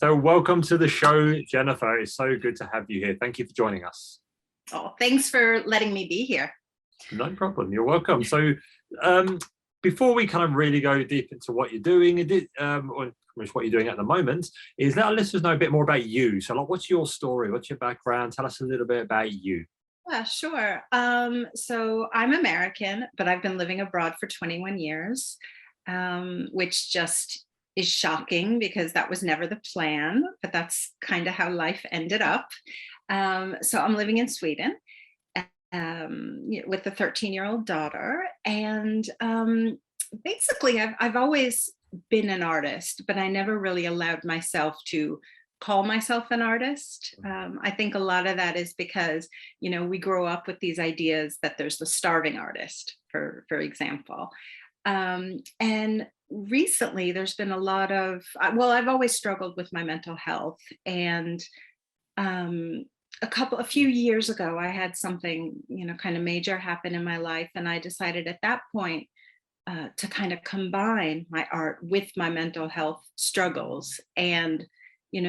So welcome to the show, Jennifer. It's so good to have you here. Thank you for joining us. Oh, thanks for letting me be here. No problem. You're welcome. So before we kind of really go deep into what you're doing, or what you're doing at the moment, is let our listeners know a bit more about you. So like, what's your story? What's your background? Tell us a little bit about you. Yeah, sure. So I'm American, but I've been living abroad for 21 years, which just is shocking because that was never the plan, but that's kind of how life ended up. So I'm living in Sweden with a 13-year-old daughter. And basically, I've always been an artist, but I never really allowed myself to call myself an artist. I think a lot of that is because, we grow up with these ideas that there's the starving artist, for example. And recently there's been a lot of, I've always struggled with my mental health. And a few years ago, I had something, kind of major happen in my life. And I decided at that point to kind of combine my art with my mental health struggles. And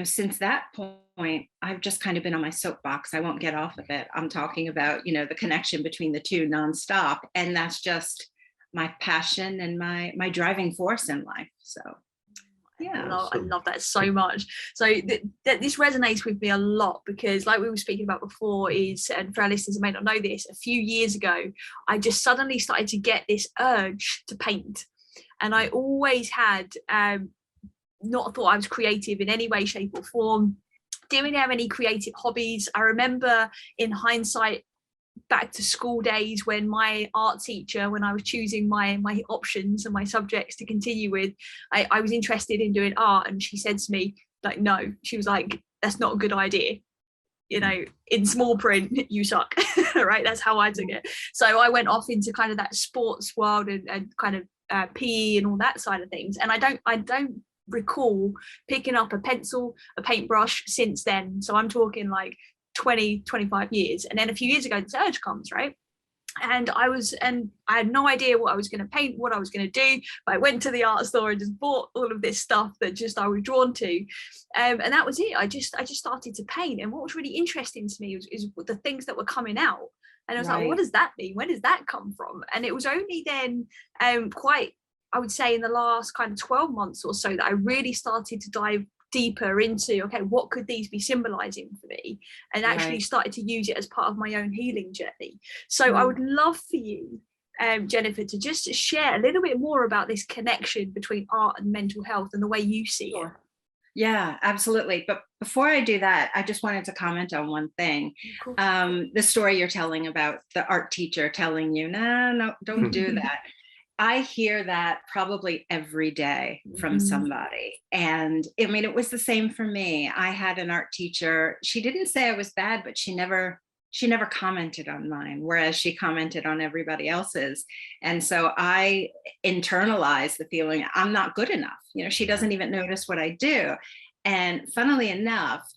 since that point, I've just kind of been on my soapbox. I won't get off of it. I'm talking about, the connection between the two nonstop. And that's just my passion and my driving force in life. So, yeah. I love that so much. So this resonates with me a lot because like we were speaking about before and for our listeners who may not know this, a few years ago, I just suddenly started to get this urge to paint. And I always had not thought I was creative in any way, shape or form. Didn't have any creative hobbies. I remember in hindsight, back to school days when my art teacher, when I was choosing my options and my subjects to continue with, I was interested in doing art. And she said to me, like, no, she was like, that's not a good idea. In small print, you suck, right? That's how I took it. So I went off into kind of that sports world and kind of PE and all that side of things. And I don't recall picking up a pencil, a paintbrush since then. So I'm talking like 20-25 years. And then a few years ago this urge comes, right? And I had no idea what I was going to paint, what I was going to do, but I went to the art store and just bought all of this stuff that just I was drawn to, and that was it. I just started to paint. And what was really interesting to me is the things that were coming out. And I was like, what does that mean? Where does that come from? And it was only then I would say in the last kind of 12 months or so that I really started to dive deeper into, okay, what could these be symbolizing for me? And actually started to use it as part of my own healing journey. So I would love for you, Jennifer, to just share a little bit more about this connection between art and mental health and the way you see it. Yeah, absolutely. But before I do that, I just wanted to comment on one thing. The story you're telling about the art teacher telling you, no, don't do that. I hear that probably every day from somebody. And I mean, it was the same for me. I had an art teacher. She didn't say I was bad, but she never commented on mine, whereas she commented on everybody else's. And so I internalized the feeling I'm not good enough. She doesn't even notice what I do. And funnily enough,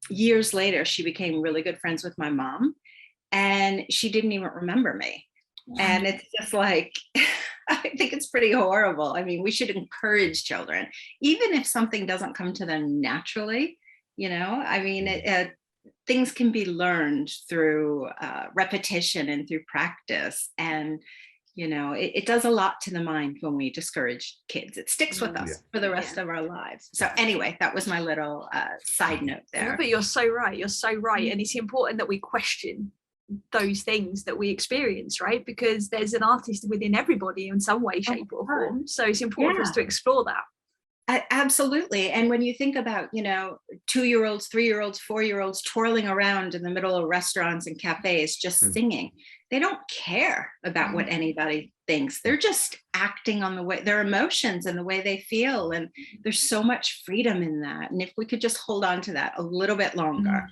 years later, she became really good friends with my mom, and she didn't even remember me. And it's just like, I think it's pretty horrible. I mean, we should encourage children, even if something doesn't come to them naturally, I mean, things can be learned through repetition and through practice. And, it does a lot to the mind when we discourage kids. It sticks with us for the rest of our lives. So anyway, that was my little side note there. But you're so right. You're so right. And it's important that we question those things that we experience, right? Because there's an artist within everybody in some way, shape or form. So it's important for us to explore that. Absolutely. And when you think about, 2-year-olds, 3-year-olds, 4-year-olds twirling around in the middle of restaurants and cafes, just singing, they don't care about what anybody thinks. They're just acting on their emotions and the way they feel. And there's so much freedom in that. And if we could just hold on to that a little bit longer,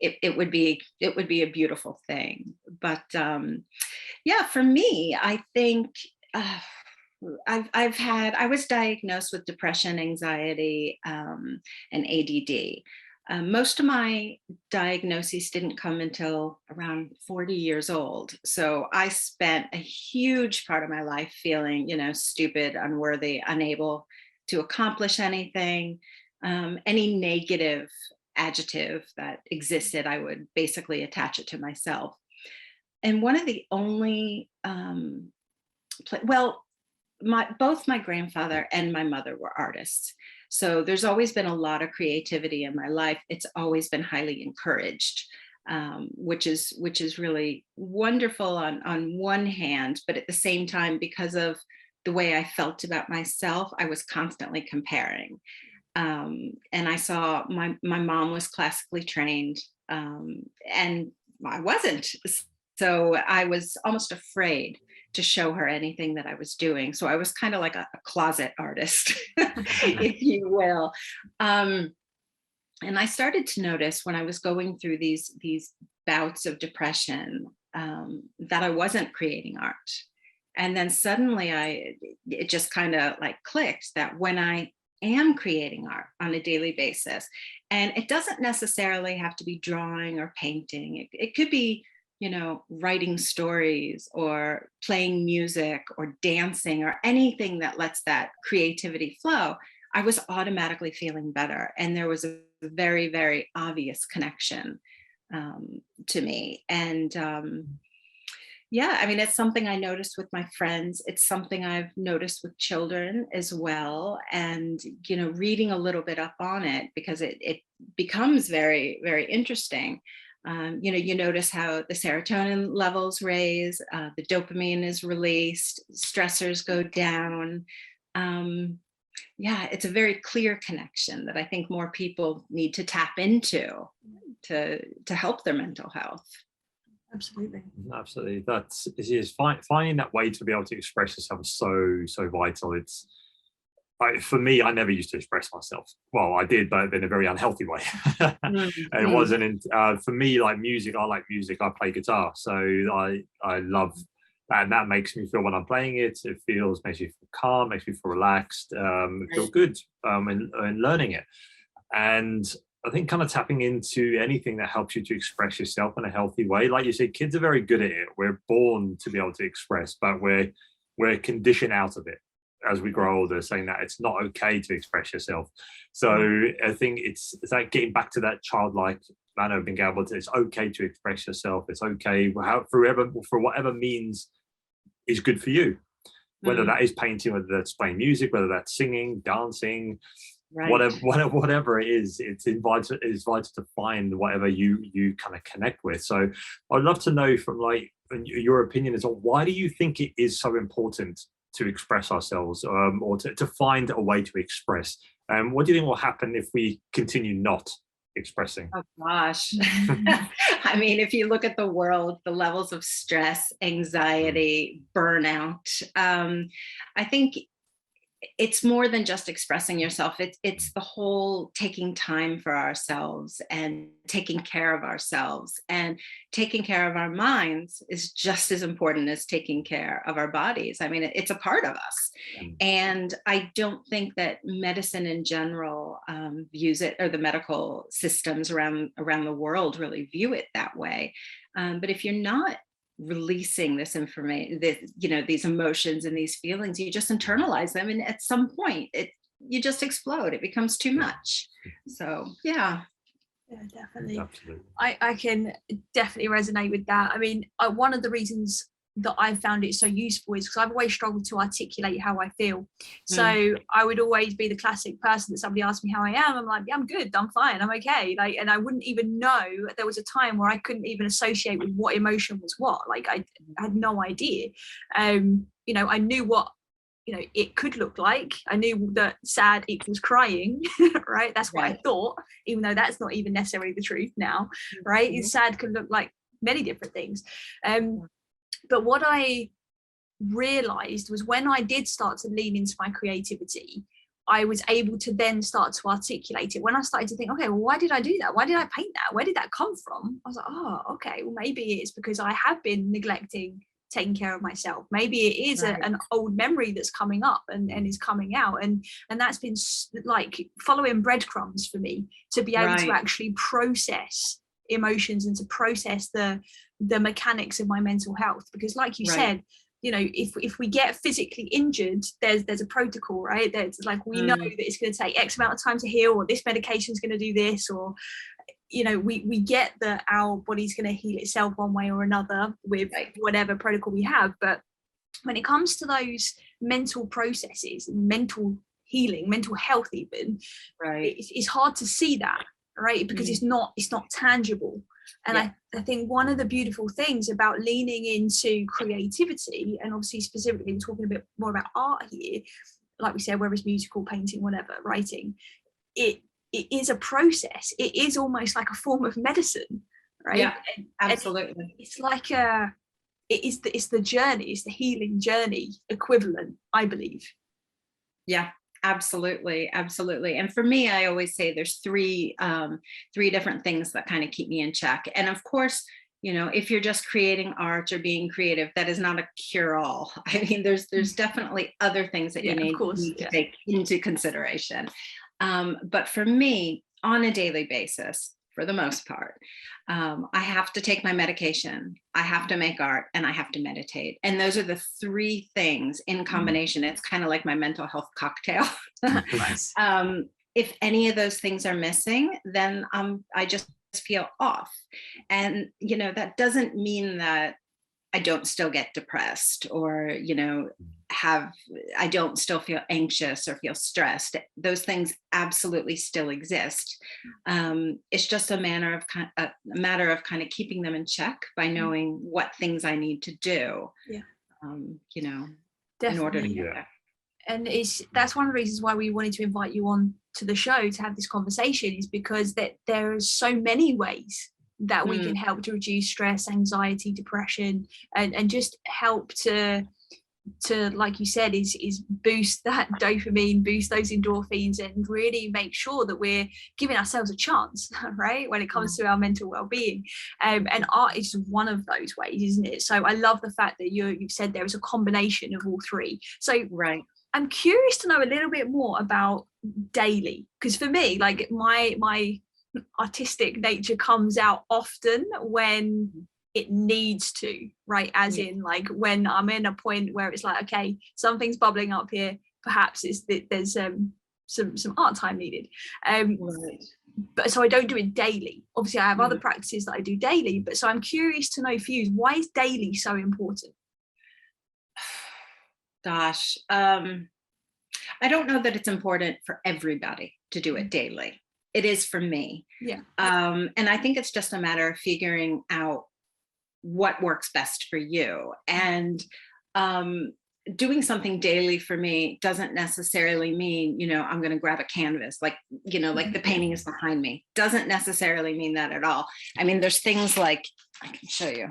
it would be a beautiful thing. But for me, I think I was diagnosed with depression, anxiety, and ADD. Most of my diagnoses didn't come until around 40 years old. So I spent a huge part of my life feeling, stupid, unworthy, unable to accomplish anything, Any negative adjective that existed, I would basically attach it to myself. And one of the only, both my grandfather and my mother were artists. So there's always been a lot of creativity in my life. It's always been highly encouraged, which is really wonderful on one hand, but at the same time, because of the way I felt about myself, I was constantly comparing. And I saw my mom was classically trained, and I wasn't. So I was almost afraid to show her anything that I was doing. So I was kind of like a closet artist, if you will. And I started to notice when I was going through these bouts of depression, that I wasn't creating art. And then suddenly it just kind of like clicked that when I am creating art on a daily basis, and it doesn't necessarily have to be drawing or painting. It could be, writing stories or playing music or dancing or anything that lets that creativity flow. I was automatically feeling better. And there was a very, very obvious connection to me. And it's something I noticed with my friends. It's something I've noticed with children as well. And, reading a little bit up on it, because it becomes very, very interesting. You notice how the serotonin levels raise, the dopamine is released, stressors go down. It's a very clear connection that I think more people need to tap into to help their mental health. Absolutely. That's finding that way to be able to express yourself is so vital. For me, I never used to express myself. Well, I did, but in a very unhealthy way. And it wasn't for me, like music. I like music. I play guitar, so I love that. And that makes me feel when I'm playing it. It makes me feel calm, makes me feel relaxed, feel good in learning it. And I think kind of tapping into anything that helps you to express yourself in a healthy way. Like you said, kids are very good at it. We're born to be able to express, but we're conditioned out of it as we grow older, saying that it's not okay to express yourself. So I think it's like getting back to that childlike manner of being able to, it's okay to express yourself. It's okay for whatever means is good for you, whether that is painting, whether that's playing music, whether that's singing, dancing, right. whatever it is. It's vital to find whatever you kind of connect with. So I'd love to know from like your opinion is on why do you think it is so important to express ourselves, or to find a way to express? What do you think will happen if we continue not expressing? Oh gosh. I mean, if you look at the world, the levels of stress, anxiety, burnout, I think it's more than just expressing yourself. It's the whole taking time for ourselves and taking care of ourselves, and taking care of our minds is just as important as taking care of our bodies. I mean, it's a part of us. And I don't think that medicine in general views it, or the medical systems around the world really view it that way. But if you're not releasing this information, these emotions and these feelings, you just internalize them, and at some point you just explode. It becomes too much. So yeah, definitely. Absolutely. I can definitely resonate with that. I mean, one of the reasons that I found it so useful is because I've always struggled to articulate how I feel. So I would always be the classic person that somebody asked me how I am. I'm like, yeah, I'm good, I'm fine, I'm okay. And I wouldn't even know. There was a time where I couldn't even associate with what emotion was what. Like I had no idea. I knew what it could look like. I knew that sad equals crying, right? That's what I thought, even though that's not even necessarily the truth now, right? Sad can look like many different things. But what I realized was when I did start to lean into my creativity, I was able to then start to articulate it. When I started to think, okay, well, why did I do that? Why did I paint that? Where did that come from? I was like, oh, okay, well, maybe it's because I have been neglecting taking care of myself. Maybe it is an old memory that's coming up and is coming out. And that's been like following breadcrumbs for me to be able to actually process emotions and to process the mechanics of my mental health. Because like you said, you know, if we get physically injured, there's a protocol, right? There's like, we know that it's going to take X amount of time to heal, or this medication is going to do this, or, you know, we get that our body's going to heal itself one way or another with whatever protocol we have. But when it comes to those mental processes, mental healing, mental health even, it's hard to see that, right? Because it's not tangible. And I think one of the beautiful things about leaning into creativity, and obviously specifically we're talking a bit more about art here, like we said, whether it's musical, painting, whatever, writing, it is a process. It is almost like a form of medicine, right? Yeah, absolutely. It's like it's the journey, it's the healing journey equivalent, I believe. Yeah, absolutely. And for me, I always say there's three different things that kind of keep me in check. And of course, you know, if you're just creating art or being creative, that is not a cure-all. I mean, there's definitely other things that you need to take into consideration. But for me, on a daily basis, for the most part, I have to take my medication, I have to make art, and I have to meditate. And those are the three things in combination. It's kind of like my mental health cocktail. Nice. If any of those things are missing, then I just feel off. And, you know, that doesn't mean that I don't still get depressed, or, you know, I don't still feel anxious or feel stressed. Those things absolutely still exist. It's just a matter of kind of keeping them in check by knowing what things I need to do. Yeah. You know, definitely. In order to get there. And that's one of the reasons why we wanted to invite you on to the show to have this conversation, is because that there are so many ways that we can help to reduce stress, anxiety, depression, and just help to like you said, is boost that dopamine, boost those endorphins, and really make sure that we're giving ourselves a chance, right, when it comes to our mental well-being. And art is one of those ways, isn't it? So I love the fact that you've said there is a combination of all three. So I'm curious to know a little bit more about daily, because for me, like my artistic nature comes out often when it needs to, right? As in, like, when I'm in a point where it's like, okay, something's bubbling up here, perhaps there's some art time needed. But so I don't do it daily. Obviously I have other practices that I do daily, but so I'm curious to know for you, why is daily so important? Gosh, I don't know that it's important for everybody to do it daily. It is for me. And I think it's just a matter of figuring out what works best for you. And doing something daily for me doesn't necessarily mean, you know, I'm going to grab a canvas, like, you know, like the painting is behind me. Doesn't necessarily mean that at all. I mean, there's things like, I can show you.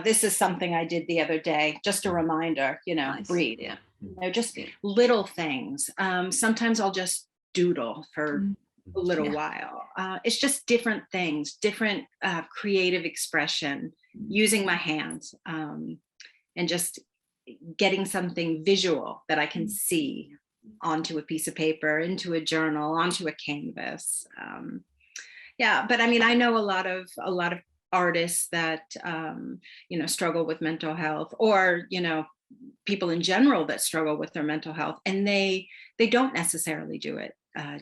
This is something I did the other day, just a reminder, you know, breathe. You know, just little things. Sometimes I'll just doodle for a little while. It's just different things, different creative expression, using my hands, and just getting something visual that I can see onto a piece of paper, into a journal, onto a canvas. But I mean, I know a lot of artists that you know, struggle with mental health, or, you know, people in general that struggle with their mental health, and they don't necessarily do it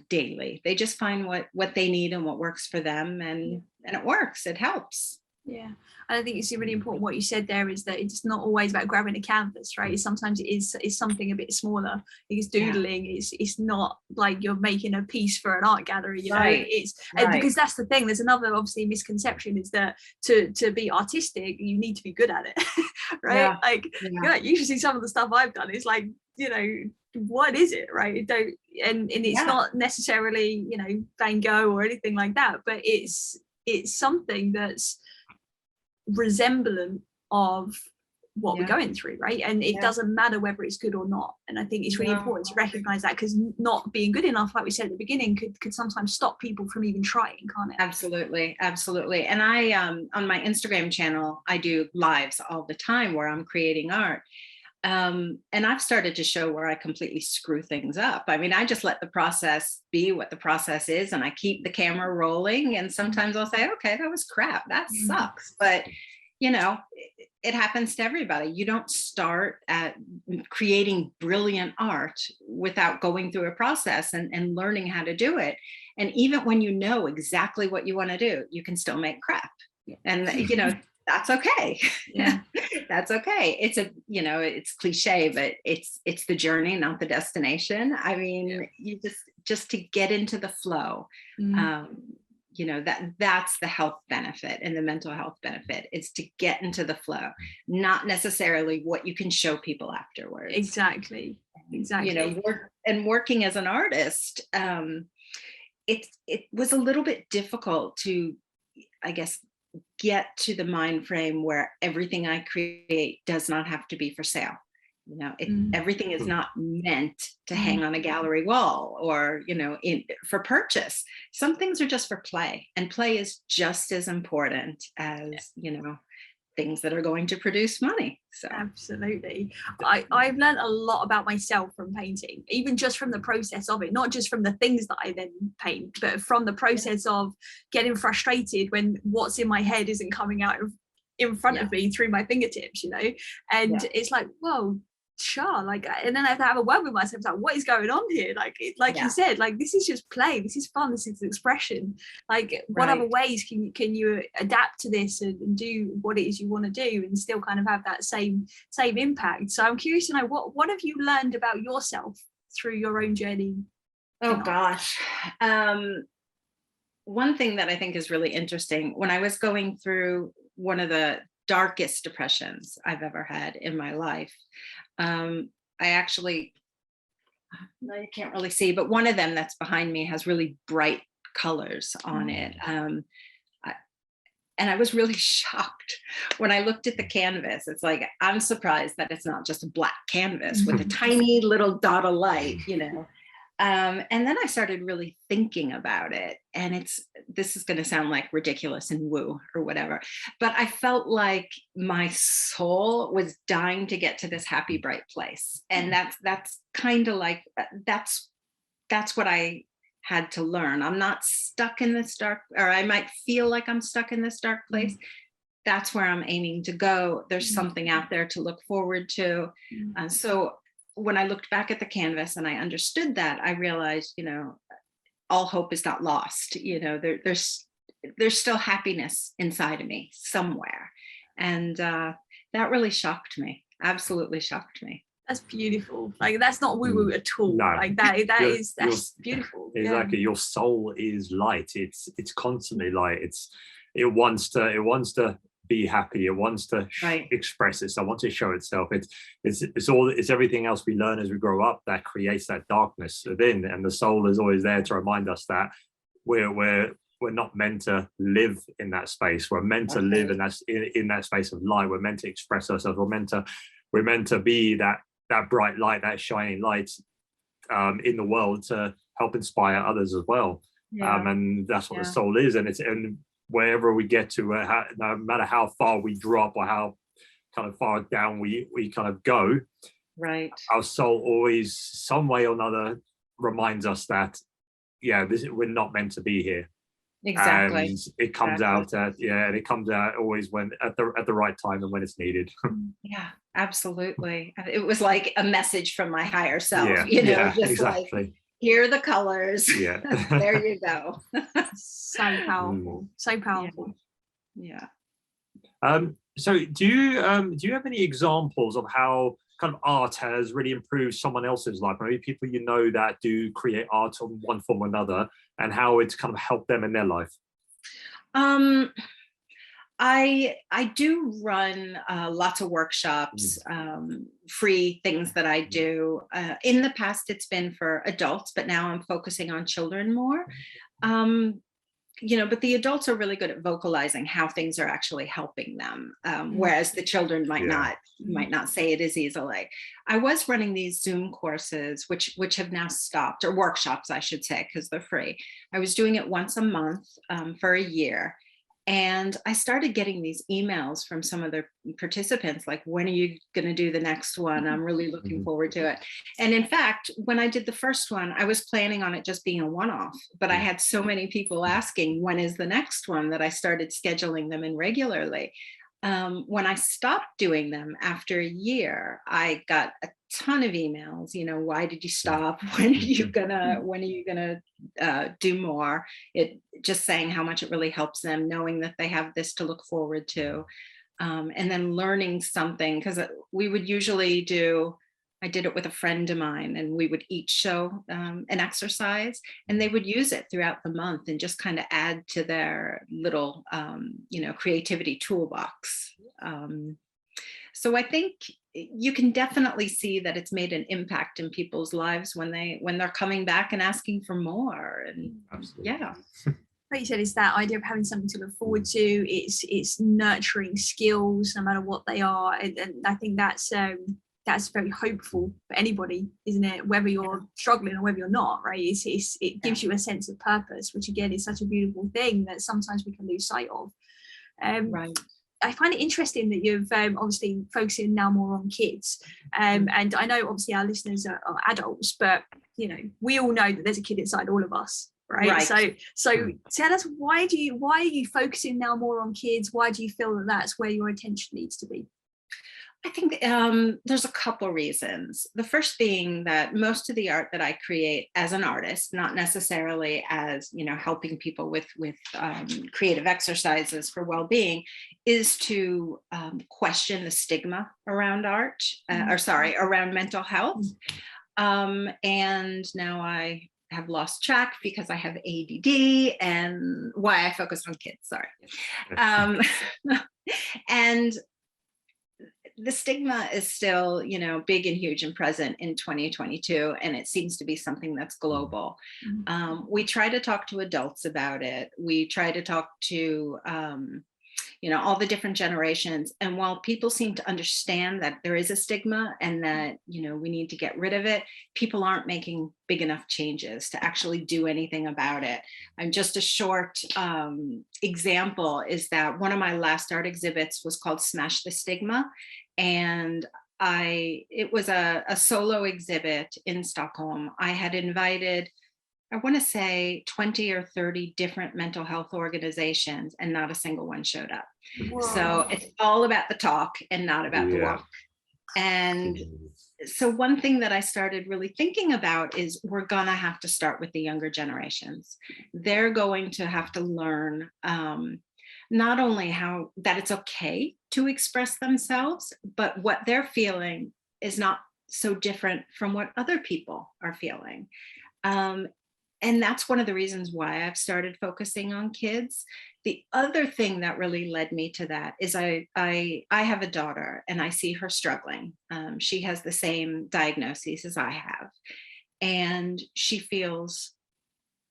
daily. They just find what they need and what works for them, and it works. It helps. Yeah. And I think it's really important what you said there, is that it's not always about grabbing a canvas, right? Sometimes it's something a bit smaller, because doodling is not like you're making a piece for an art gallery, you know. It's because that's the thing. There's another obviously misconception, is that to be artistic you need to be good at it. Right? You should see some of the stuff I've done. It's like, you know, what is it, right? And it's not necessarily, you know, Van Gogh or anything like that, but it's something that's resemblant of what we're going through, right? And it doesn't matter whether it's good or not. And I think it's really important to recognize that, because not being good enough, like we said at the beginning, could sometimes stop people from even trying, can't it? Absolutely. And I on my Instagram channel, I do lives all the time where I'm creating art. And I've started to show where I completely screw things up. I mean, I just let the process be what the process is, and I keep the camera rolling. And sometimes I'll say, okay, that was crap. That sucks. But, you know, it happens to everybody. You don't start at creating brilliant art without going through a process and learning how to do it. And even when you know exactly what you want to do, you can still make crap. And, you know, that's okay. Yeah. That's okay. It's a, you know, it's cliche, but it's the journey, not the destination. I mean, you just to get into the flow. You know, that's the health benefit and the mental health benefit, is to get into the flow, not necessarily what you can show people afterwards. Exactly. You know, working as an artist, it was a little bit difficult to, I guess, get to the mind frame where everything I create does not have to be for sale. You know, everything is not meant to hang on a gallery wall or, you know, for purchase. Some things are just for play, and play is just as important as, you know, things that are going to produce money. So absolutely. I've learned a lot about myself from painting, even just from the process of it, not just from the things that I then paint, but from the process of getting frustrated when what's in my head isn't coming out in front of me through my fingertips, you know. And it's like, whoa, sure, like, and then I have to have a word with myself, like, what is going on here? Like you said, like, this is just play, this is fun, this is expression. Like, what other ways can you adapt to this and do what it is you want to do and still kind of have that same impact? So I'm curious to know, what have you learned about yourself through your own journey? Oh gosh, one thing that I think is really interesting, when I was going through one of the darkest depressions I've ever had in my life, I actually, you can't really see, but one of them that's behind me has really bright colors on it. And I was really shocked when I looked at the canvas. It's like, I'm surprised that it's not just a black canvas with a tiny little dot of light, you know. And then I started really thinking about it, and this is going to sound like ridiculous and woo or whatever, but I felt like my soul was dying to get to this happy, bright place. And that's kind of like, that's what I had to learn. I'm not stuck in this dark, or I might feel like I'm stuck in this dark place. That's where I'm aiming to go. There's something out there to look forward to. So when I looked back at the canvas and I understood that, I realized, you know, all hope is not lost. You know, there's still happiness inside of me somewhere. And that really shocked me. Absolutely shocked me. That's beautiful. Like, that's not woo-woo at all. No. Like that's beautiful. Exactly. Your soul is light. It's constantly light. It wants to be happy. It wants to express itself. It wants to show itself. It's everything else we learn as we grow up that creates that darkness within. And the soul is always there to remind us that we're not meant to live in that space. We're meant to live in that space of light. We're meant to express ourselves. We're meant to be that bright light, that shining light in the world to help inspire others as well. And that's what the soul is. And wherever we get to, no matter how far we drop or how kind of far down we kind of go, our soul always, some way or another, reminds us that we're not meant to be here. Exactly. And it comes out and it comes out always when at the right time and when it's needed. Yeah, absolutely. It was like a message from my higher self, you know, just exactly. Like, here are the colors. Yeah. There you go. So powerful. So powerful. Yeah. So do you have any examples of how kind of art has really improved someone else's life? Maybe people you know that do create art in one form or another, and how it's kind of helped them in their life. I do run lots of workshops, free things that I do. In the past, it's been for adults, but now I'm focusing on children more. You know, but the adults are really good at vocalizing how things are actually helping them, whereas the children might not say it as easily. I was running these Zoom courses, which have now stopped, or workshops, I should say, because they're free. I was doing it once a month for a year. And I started getting these emails from some of the participants, like, when are you going to do the next one? I'm really looking forward to it. And in fact, when I did the first one, I was planning on it just being a one-off, but I had so many people asking, when is the next one, that I started scheduling them in regularly. When I stopped doing them after a year, I got a ton of emails, why did you stop? When are you gonna do more? It just saying how much it really helps them, knowing that they have this to look forward to. And then learning something, because we would usually I did it with a friend of mine, and we would each show an exercise, and they would use it throughout the month and just kind of add to their little, creativity toolbox. So I think you can definitely see that it's made an impact in people's lives when they're coming back and asking for more. And Absolutely. yeah. Like you said, it's that idea of having something to look forward to. It's nurturing skills, no matter what they are, and I think that's very hopeful for anybody, isn't it? Whether you're struggling or whether you're not, right? It gives you a sense of purpose, which again is such a beautiful thing that sometimes we can lose sight of. Right. I find it interesting that you've obviously focusing now more on kids, and I know obviously our listeners are adults, but we all know that there's a kid inside all of us. Right. So tell us, why are you focusing now more on kids? Why do you feel that that's where your attention needs to be? I think there's a couple reasons. The first being that most of the art that I create as an artist, not necessarily as helping people with creative exercises for well-being, is to question the stigma around art, around mental health. And now I have lost track because I have ADD and why I focus on kids. Sorry. And the stigma is still, big and huge and present in 2022, and it seems to be something that's global. We try to talk to adults about it. We try to talk to, all the different generations. And while people seem to understand that there is a stigma and that, we need to get rid of it, people aren't making big enough changes to actually do anything about it. And just a short example is that one of my last art exhibits was called Smash the Stigma. And it was a solo exhibit in Stockholm. I had invited, I want to say 20 or 30 different mental health organizations, and not a single one showed up. Whoa. So it's all about the talk and not about the walk. And so one thing that I started really thinking about is we're going to have to start with the younger generations. They're going to have to learn not only how that it's okay to express themselves, but what they're feeling is not so different from what other people are feeling. And that's one of the reasons why I've started focusing on kids. The other thing that really led me to that is I have a daughter, and I see her struggling. She has the same diagnoses as I have, and she feels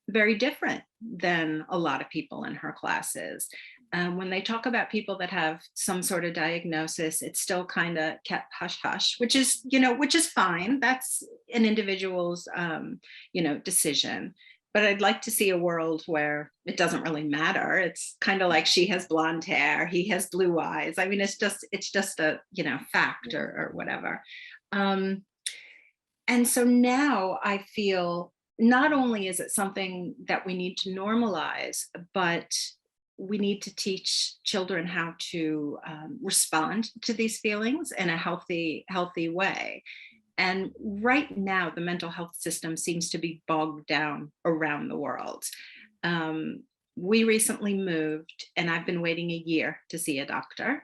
very different than a lot of people in her classes. When they talk about people that have some sort of diagnosis, it's still kind of kept hush hush, which is fine. That's an individual's, decision. But I'd like to see a world where it doesn't really matter. It's kind of like she has blonde hair, he has blue eyes. I mean, it's just a, fact or whatever. And so now I feel not only is it something that we need to normalize, but we need to teach children how to respond to these feelings in a healthy way. And right now, the mental health system seems to be bogged down around the world. We recently moved, and I've been waiting a year to see a doctor.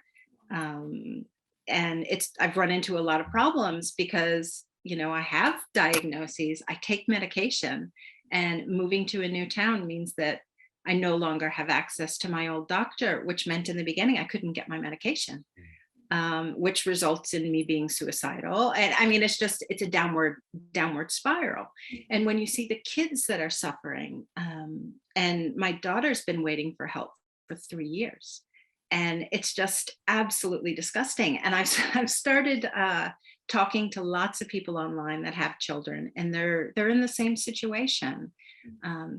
And I've run into a lot of problems because, I have diagnoses, I take medication, and moving to a new town means that I no longer have access to my old doctor, which meant in the beginning I couldn't get my medication, which results in me being suicidal. And I mean, it's a downward spiral. And when you see the kids that are suffering, and my daughter's been waiting for help for 3 years, and it's just absolutely disgusting. And I've started talking to lots of people online that have children, and they're in the same situation.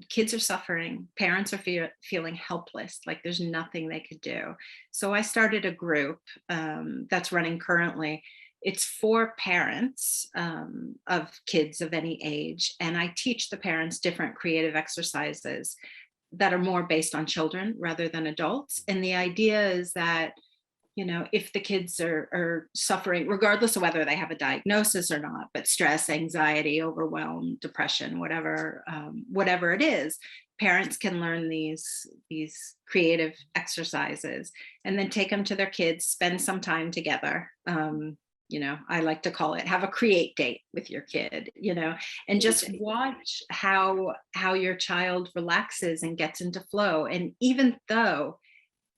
Kids are suffering, parents are feeling helpless, like there's nothing they could do. So I started a group that's running currently. It's for parents of kids of any age, and I teach the parents different creative exercises that are more based on children rather than adults. And the idea is that you know, if the kids are suffering, regardless of whether they have a diagnosis or not, but stress, anxiety, overwhelm, depression, whatever it is, parents can learn these creative exercises and then take them to their kids, spend some time together. You know, I like to call it, have a create date with your kid, you know, and just watch how your child relaxes and gets into flow. And even though,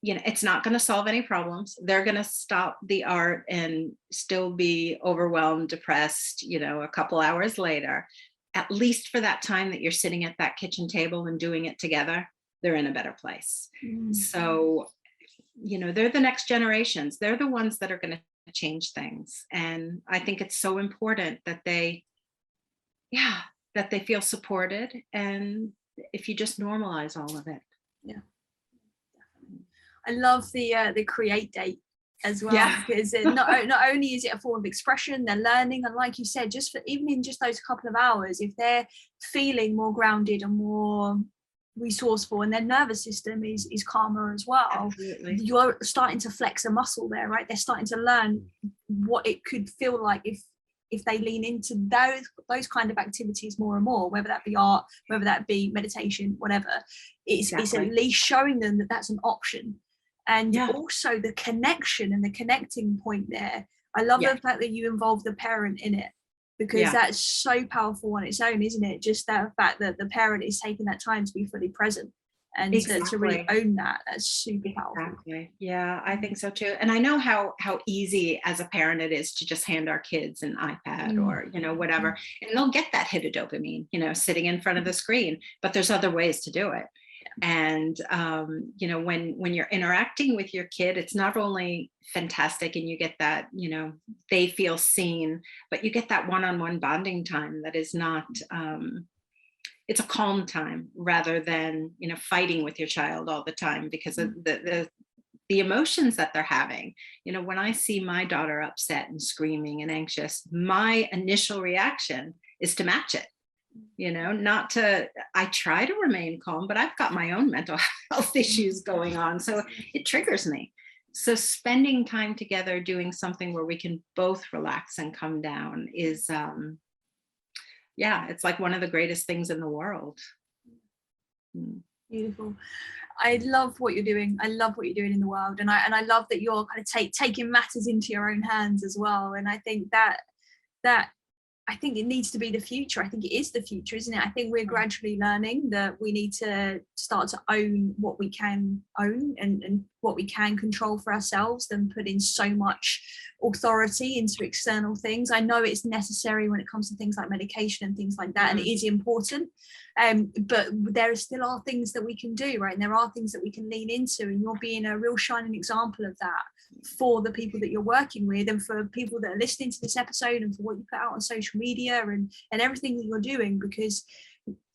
you know, it's not going to solve any problems, they're going to stop the art and still be overwhelmed, depressed, you know, a couple hours later. At least for that time that you're sitting at that kitchen table and doing it together, they're in a better place. So, you know, they're the next generations. They're the ones that are going to change things. And I think it's so important that they feel supported. And if you just normalize all of it. Yeah. I love the create date as well, because not only is it a form of expression, they're learning, and like you said, just for even in just those couple of hours, if they're feeling more grounded and more resourceful and their nervous system is calmer as well. Absolutely. You're starting to flex a muscle there, right? They're starting to learn what it could feel like if they lean into those kind of activities more and more, whether that be art, whether that be meditation, whatever. It's at least showing them that that's an option. And also the connection and the connecting point there. I love the fact that you involve the parent in it, because that's so powerful on its own, isn't it? Just that fact that the parent is taking that time to be fully present and to really own that. That's super powerful. Exactly. Yeah, I think so too. And I know how easy as a parent it is to just hand our kids an iPad or, you know, whatever, and they'll get that hit of dopamine, you know, sitting in front of the screen, but there's other ways to do it. And, you know, when you're interacting with your kid, it's not only fantastic and you get that, you know, they feel seen, but you get that one-on-one bonding time that is not, it's a calm time rather than, you know, fighting with your child all the time because of the emotions that they're having. You know, when I see my daughter upset and screaming and anxious, my initial reaction is to match it. You know, I try to remain calm, but I've got my own mental health issues going on. So it triggers me. So spending time together, doing something where we can both relax and come down is, it's like one of the greatest things in the world. Beautiful. I love what you're doing. I love what you're doing in the world. And I love that you're kind of taking matters into your own hands as well. And I think that I think it needs to be the future. I think it is the future, isn't it? I think we're gradually learning that we need to start to own what we can own and what we can control for ourselves than put in so much authority into external things. I know it's necessary when it comes to things like medication and things like that, and it is important. But there still are things that we can do, right? And there are things that we can lean into, and you're being a real shining example of that for the people that you're working with and for people that are listening to this episode and for what you put out on social media and everything that you're doing, because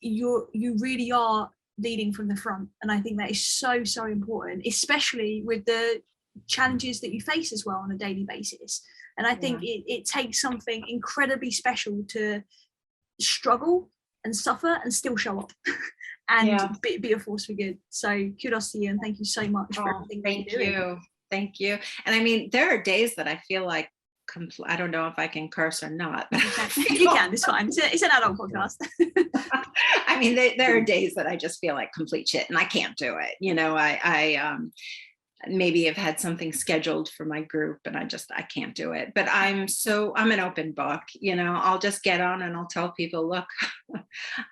you really are leading from the front. And I think that is so, so important, especially with the challenges that you face as well on a daily basis. And I think it takes something incredibly special to struggle and suffer and still show up and be a force for good. So kudos to you, and thank you so much for everything that you're doing. Thank you. And I mean, there are days that I feel like I don't know if I can curse or not. You can, it's fine. It's an adult podcast. I mean, there are days that I just feel like complete shit and I can't do it. You know, I maybe have had something scheduled for my group and I can't do it. But I'm an open book. You know, I'll just get on and I'll tell people, look,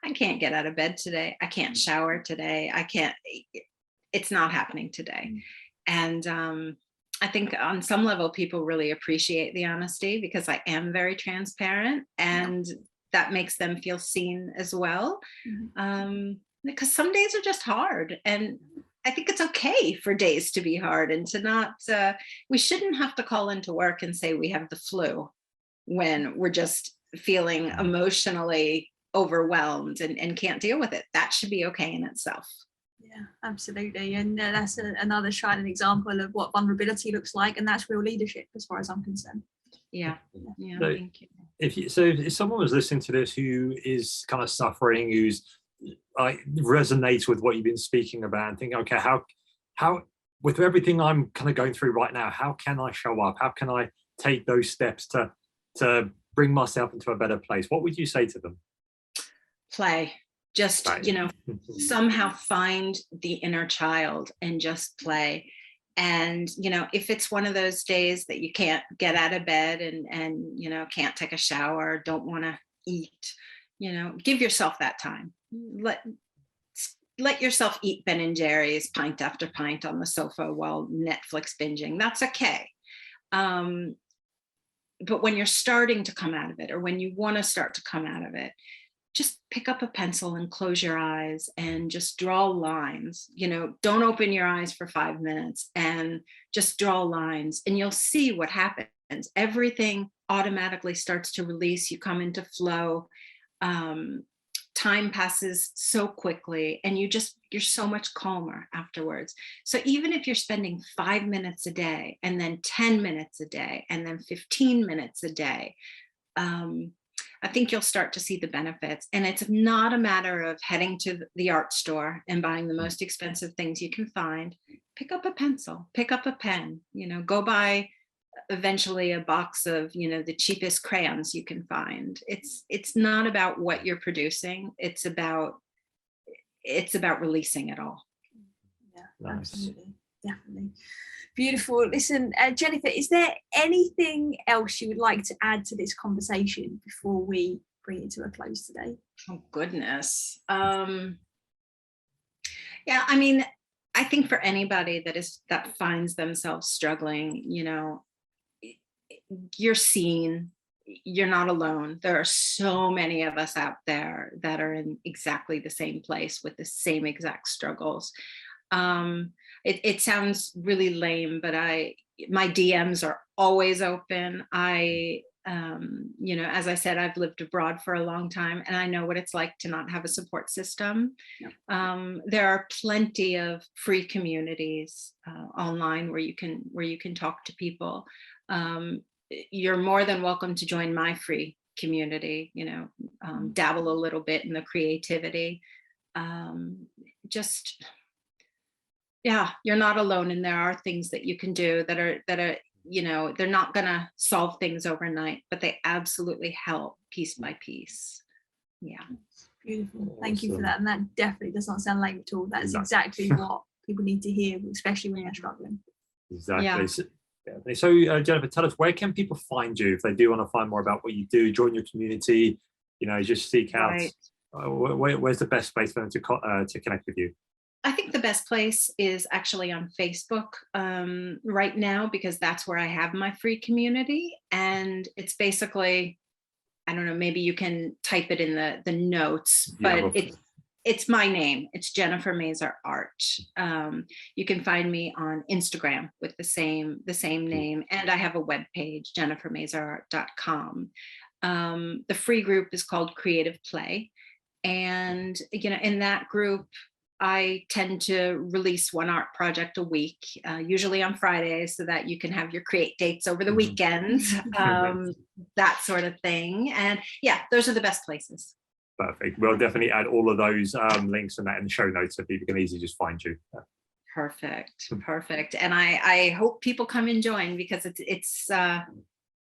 I can't get out of bed today. I can't shower today. It's not happening today. And I think on some level, people really appreciate the honesty because I am very transparent, and that makes them feel seen as well. Because some days are just hard, and I think it's okay for days to be hard and to not, we shouldn't have to call into work and say we have the flu when we're just feeling emotionally overwhelmed and can't deal with it. That should be okay in itself. Yeah, absolutely. And that's another shining example of what vulnerability looks like, and that's real leadership as far as I'm concerned. Yeah, So thank you. If someone was listening to this who is kind of suffering, who's resonates with what you've been speaking about, and think, okay, how with everything I'm kind of going through right now, how can I show up? How can I take those steps to bring myself into a better place? What would you say to them? Play. Just, you know, somehow find the inner child and just play. And, you know, if it's one of those days that you can't get out of bed and you know, can't take a shower, don't want to eat, you know, give yourself that time. Let yourself eat Ben and Jerry's pint after pint on the sofa while Netflix binging. That's okay. But when you're starting to come out of it, or when you want to start to come out of it, just pick up a pencil and close your eyes and just draw lines. You know, don't open your eyes for 5 minutes and just draw lines, and you'll see what happens. Everything automatically starts to release. You come into flow. Time passes so quickly, and you're so much calmer afterwards. So even if you're spending 5 minutes a day, and then 10 minutes a day, and then 15 minutes a day, I think you'll start to see the benefits. And it's not a matter of heading to the art store and buying the most expensive things you can find. Pick up a pencil, pick up a pen, you know, go buy eventually a box of, you know, the cheapest crayons you can find. It's not about what you're producing. It's about releasing it all. Yeah, Nice. absolutely. Definitely. Beautiful. Listen, Jennifer, is there anything else you would like to add to this conversation before we bring it to a close today? Oh, goodness. Yeah, I mean, I think for anybody that finds themselves struggling, you know, you're seen, you're not alone. There are so many of us out there that are in exactly the same place with the same exact struggles. It sounds really lame, but my DMs are always open. You know, as I said, I've lived abroad for a long time, and I know what it's like to not have a support system. Yeah. There are plenty of free communities online where you can talk to people. You're more than welcome to join my free community, you know, dabble a little bit in the creativity. Yeah, you're not alone, and there are things that you can do that are, you know, they're not gonna solve things overnight, but they absolutely help piece by piece. Yeah. Beautiful. Awesome. Thank you for that. And that definitely does not sound lame at all. That's exactly what people need to hear, especially when they're struggling. Exactly. Yeah. So Jennifer, tell us, where can people find you if they do want to find more about what you do, join your community, you know, just seek out, Right. Where's the best place for them to connect with you? I think the best place is actually on Facebook right now, because that's where I have my free community. And it's basically, I don't know, maybe you can type it in the notes, but it's my name. It's Jennifer Mazur Art. You can find me on Instagram with the same name. And I have a webpage, jennifermazurart.com. The free group is called Creative Play. And, you know, in that group, I tend to release one art project a week, usually on Fridays, so that you can have your create dates over the weekends, that sort of thing. And yeah, those are the best places. Perfect. We'll definitely add all of those links and that in the show notes so people can easily just find you. Perfect. And I hope people come and join, because it's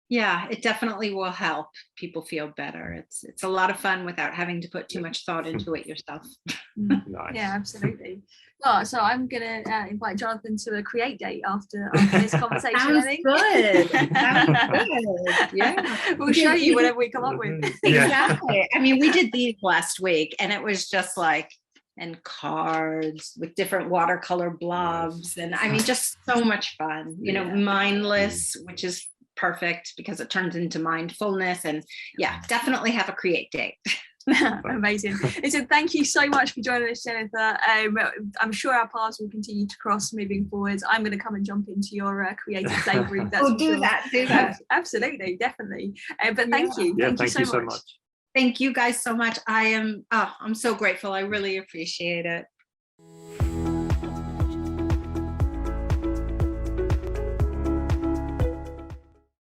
yeah, it definitely will help people feel better. It's a lot of fun without having to put too much thought into it yourself. Nice. Yeah, absolutely. Oh, so I'm gonna invite Jonathan to a create date after this conversation. Sounds I think. good. Sounds good. Yeah, we'll show you whatever we come up with. Exactly. I mean, we did these last week, and it was just like, and cards with different watercolor blobs, and I mean, just so much fun. You know, mindless, which is perfect because it turns into mindfulness. And yeah, definitely have a create date. Amazing. Listen, thank you so much for joining us, Jennifer. I'm sure our paths will continue to cross moving forwards. I'm going to come and jump into your creative play group. That's do that. Absolutely, definitely. But thank you. Thank you so much. Thank you guys so much. I'm so grateful. I really appreciate it.